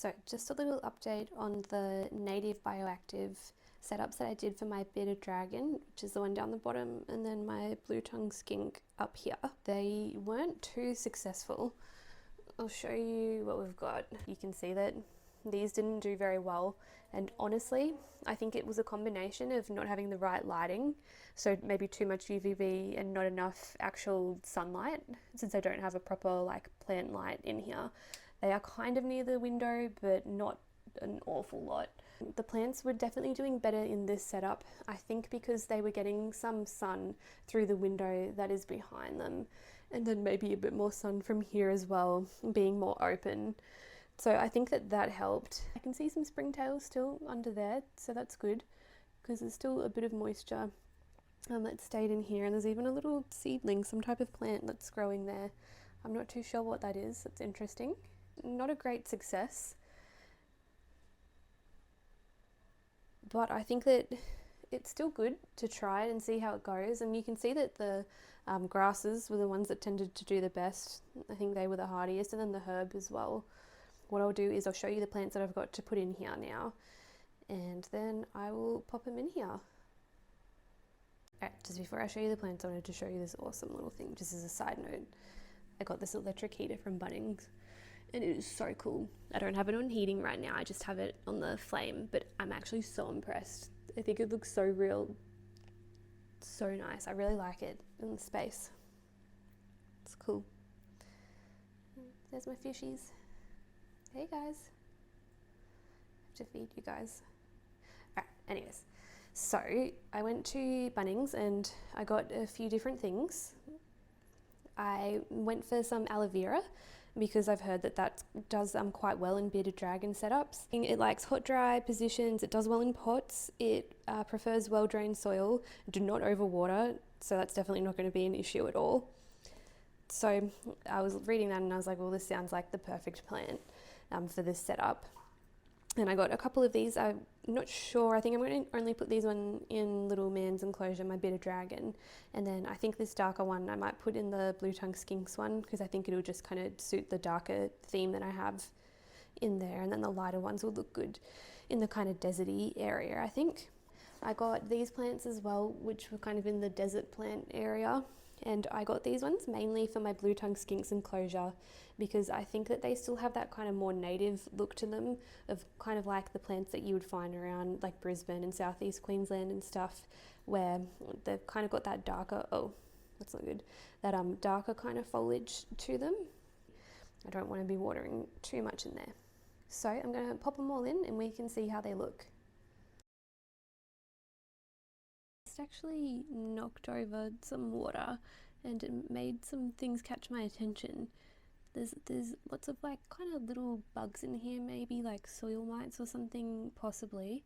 So just a little update on the native bioactive setups that I did for my bearded dragon, which is the one down the bottom, and then my blue tongue skink up here. They weren't too successful. I'll show you what we've got. You can see that these didn't do very well, and honestly I think it was a combination of not having the right lighting, so maybe too much UVB and not enough actual sunlight, since I don't have a proper like plant light in here. They are kind of near the window, but not an awful lot. The plants were definitely doing better in this setup, I think because they were getting some sun through the window that is behind them, and then maybe a bit more sun from here as well, being more open. So I think that that helped. I can see some springtails still under there, so that's good, because there's still a bit of moisture that stayed in here, and there's even a little seedling, some type of plant that's growing there. I'm not too sure what that is. It's interesting. Not a great success, but I think that it's still good to try it and see how it goes. And you can see that the grasses were the ones that tended to do the best. I think they were the hardiest, and then the herb as well. What I'll do is I'll show you the plants that I've got to put in here now, and then I will pop them in here. Alright, just before I show you the plants, I wanted to show you this awesome little thing, just as a side note. I got this electric heater from Bunnings, and it is so cool. I don't have it on heating right now, I just have it on the flame, but I'm actually so impressed. I think it looks so real, so nice. I really like it in the space. It's cool. There's my fishies. Hey guys. I have to feed you guys. Alright, anyways. So I went to Bunnings and I got a few different things. I went for some aloe vera because I've heard that that does quite well in bearded dragon setups. It likes hot dry positions, it does well in pots, it prefers well drained soil, do not overwater, so that's definitely not going to be an issue at all. So I was reading that and I was like, well, this sounds like the perfect plant for this setup. And I got a couple of these. I'm not sure, I think I'm going to only put these one in little man's enclosure, my bearded dragon, and then I think this darker one I might put in the blue tongue skinks one, because I think it'll just kind of suit the darker theme that I have in there, and then the lighter ones will look good in the kind of deserty area, I think. I got these plants as well, which were kind of in the desert plant area, and I got these ones mainly for my blue tongue skinks enclosure because I think that they still have that kind of more native look to them, of kind of like the plants that you would find around like Brisbane and southeast Queensland and stuff, where they've kind of got that darker, oh that's not good, that darker kind of foliage to them. I don't want to be watering too much in there, so I'm going to pop them all in and we can see how they look. Actually knocked over some water and it made some things catch my attention. There's lots of like kind of little bugs in here, maybe like soil mites or something, possibly.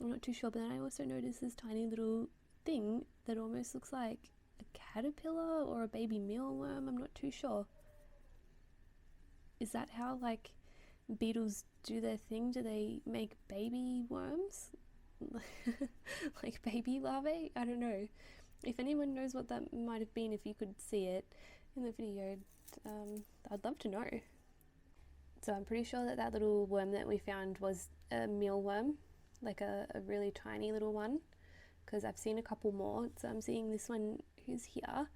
I'm not too sure, but then I also noticed this tiny little thing that almost looks like a caterpillar or a baby mealworm. I'm not too sure. Is that how like beetles do their thing? Do they make baby worms? Like baby larvae? I don't know. If anyone knows what that might have been, if you could see it in the video, I'd love to know. So I'm pretty sure that that little worm that we found was a mealworm, like a really tiny little one, because I've seen a couple more. So I'm seeing this one who's here,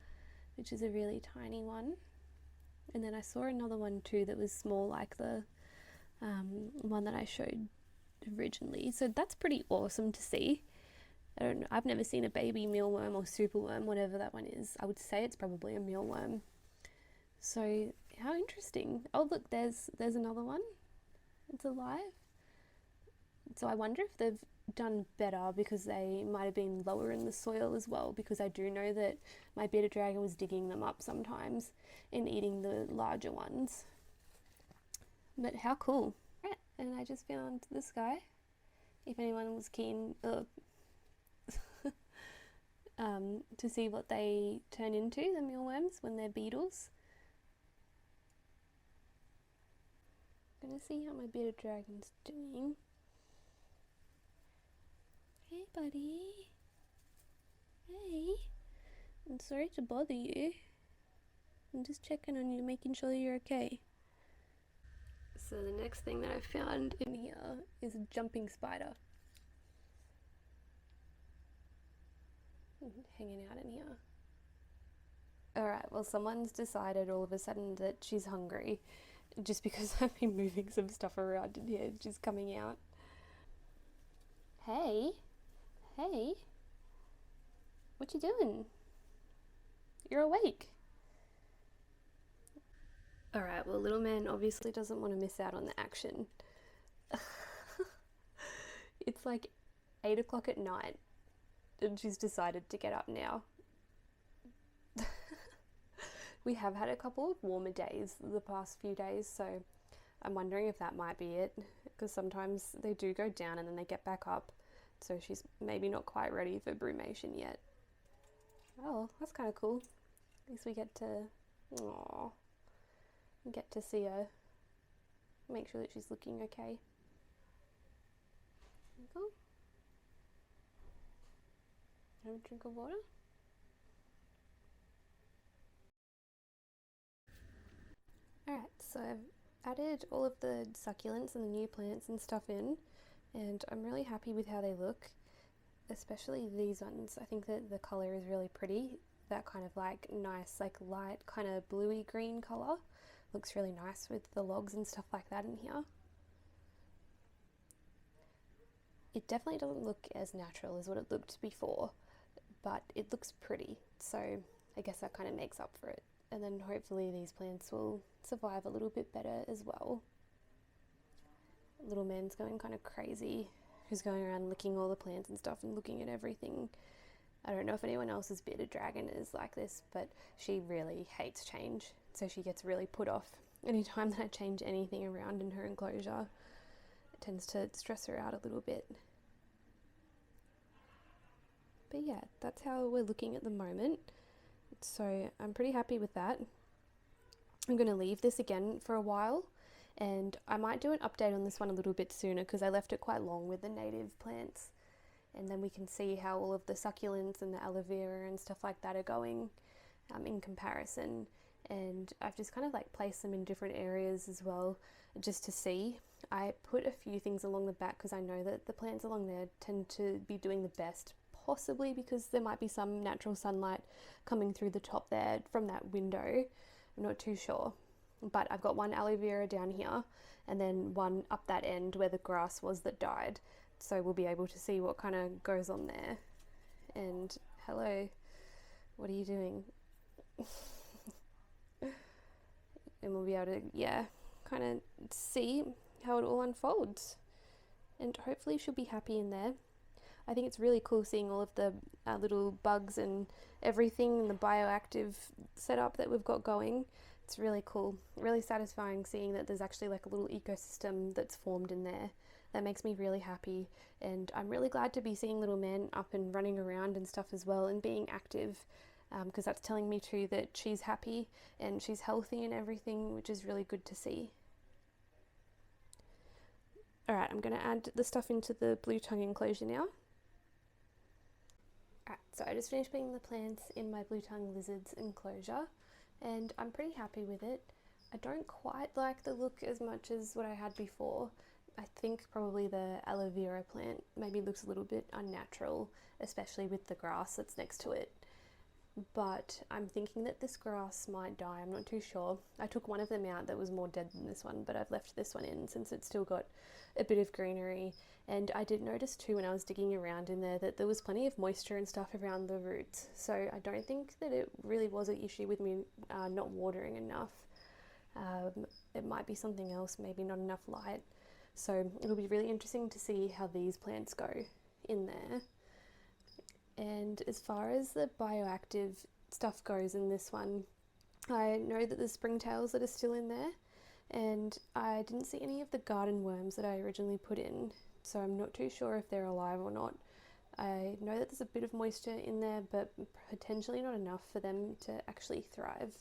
which is a really tiny one, and then I saw another one too that was small, like the one that I showed originally. So that's pretty awesome to see. I don't know, I've never seen a baby mealworm or superworm, whatever that one is. I would say it's probably a mealworm. So how interesting. Oh look, there's another one. It's alive. So I wonder if they've done better because they might have been lower in the soil as well, because I do know that my bearded dragon was digging them up sometimes and eating the larger ones. But how cool. And I just found this guy, if anyone was keen to see what they turn into, the mealworms, when they're beetles. I'm gonna see how my bearded dragon's doing. Hey buddy. Hey. I'm sorry to bother you. I'm just checking on you, making sure you're okay. So the next thing that I found in here is a jumping spider hanging out in here. Alright, well someone's decided all of a sudden that she's hungry just because I've been moving some stuff around in here. She's coming out. Hey, hey, what you doing? You're awake. Alright, well little man obviously doesn't want to miss out on the action. It's like 8 o'clock at night and she's decided to get up now. We have had a couple of warmer days the past few days, so I'm wondering if that might be it, because sometimes they do go down and then they get back up, so she's maybe not quite ready for brumation yet. Oh, that's kind of cool. At least we get to see her, make sure that she's looking okay. There you go. Have a drink of water. Alright, so I've added all of the succulents and the new plants and stuff in, and I'm really happy with how they look, especially these ones. I think that the colour is really pretty. That kind of like nice, like light kind of bluey green colour looks really nice with the logs and stuff like that in here. It definitely doesn't look as natural as what it looked before, but it looks pretty, so I guess that kind of makes up for it. And then hopefully these plants will survive a little bit better as well. Little man's going kind of crazy. He's going around licking all the plants and stuff and looking at everything. I don't know if anyone else's bearded dragon is like this, but she really hates change, so she gets really put off anytime that I change anything around in her enclosure. It tends to stress her out a little bit. But yeah, that's how we're looking at the moment. So I'm pretty happy with that. I'm going to leave this again for a while, and I might do an update on this one a little bit sooner because I left it quite long with the native plants, and then we can see how all of the succulents and the aloe vera and stuff like that are going in comparison. And I've just kind of like placed them in different areas as well just to see. I put a few things along the back because I know that the plants along there tend to be doing the best, possibly because there might be some natural sunlight coming through the top there from that window. I'm not too sure, but I've got one aloe vera down here and then one up that end where the grass was that died, so we'll be able to see what kind of goes on there. And hello, what are you doing? And we'll be able to, yeah, kind of see how it all unfolds, and hopefully she'll be happy in there. I think it's really cool seeing all of the little bugs and everything and the bioactive setup that we've got going. It's really cool, really satisfying seeing that there's actually like a little ecosystem that's formed in there. That makes me really happy, and I'm really glad to be seeing little man up and running around and stuff as well and being active, because that's telling me too that she's happy and she's healthy and everything, which is really good to see. Alright, I'm going to add the stuff into the blue tongue enclosure now. Alright, so I just finished putting the plants in my blue tongue lizards enclosure, and I'm pretty happy with it. I don't quite like the look as much as what I had before. I think probably the aloe vera plant maybe looks a little bit unnatural, especially with the grass that's next to it. But I'm thinking that this grass might die, I'm not too sure. I took one of them out that was more dead than this one, but I've left this one in since it's still got a bit of greenery. And I did notice too when I was digging around in there that there was plenty of moisture and stuff around the roots, so I don't think that it really was an issue with me not watering enough. It might be something else, maybe not enough light. So it'll be really interesting to see how these plants go in there. And as far as the bioactive stuff goes in this one, I know that there's springtails that are still in there, and I didn't see any of the garden worms that I originally put in, so I'm not too sure if they're alive or not. I know that there's a bit of moisture in there, but potentially not enough for them to actually thrive.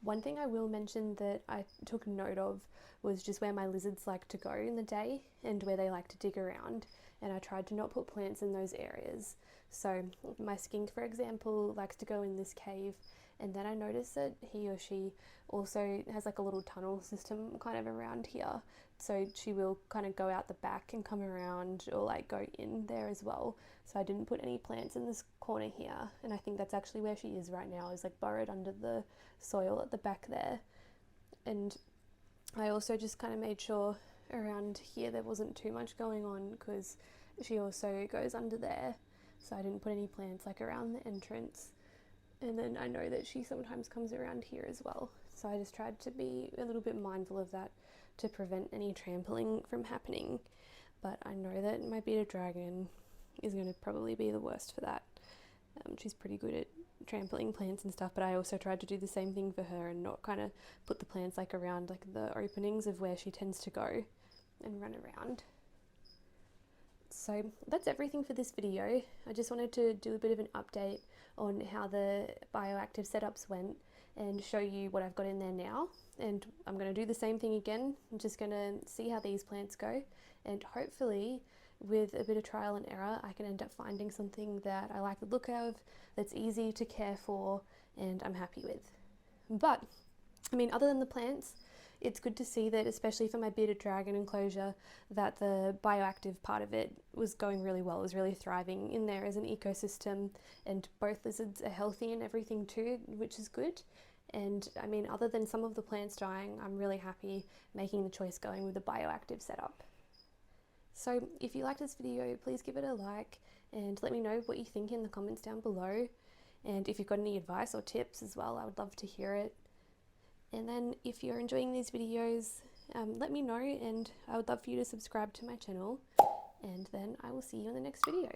One thing I will mention that I took note of was just where my lizards like to go in the day and where they like to dig around, and I tried to not put plants in those areas. So my skink, for example, likes to go in this cave, And then I noticed that he or she also has like a little tunnel system kind of around here. So she will kind of go out the back and come around, or like go in there as well. So I didn't put any plants in this corner here. And I think that's actually where she is right now, is like burrowed under the soil at the back there. And I also just kind of made sure around here there wasn't too much going on, because she also goes under there. So I didn't put any plants like around the entrance. And then I know that she sometimes comes around here as well. So I just tried to be a little bit mindful of that to prevent any trampling from happening. But I know that my bearded dragon is going to probably be the worst for that. She's pretty good at trampling plants and stuff, but I also tried to do the same thing for her and not kind of put the plants like around like the openings of where she tends to go and run around. So that's everything for this video. I just wanted to do a bit of an update on how the bioactive setups went and show you what I've got in there now. And I'm going to do the same thing again. I'm just going to see how these plants go, and hopefully with a bit of trial and error I can end up finding something that I like the look of, that's easy to care for and I'm happy with. But I mean, other than the plants, it's good to see that, especially for my bearded dragon enclosure, that the bioactive part of it was going really well. It was really thriving in there as an ecosystem, and both lizards are healthy and everything too, which is good. And I mean, other than some of the plants dying, I'm really happy making the choice going with the bioactive setup. So if you liked this video, please give it a like and let me know what you think in the comments down below. And if you've got any advice or tips as well, I would love to hear it. And then if you're enjoying these videos, let me know, and I would love for you to subscribe to my channel. And then I will see you in the next video.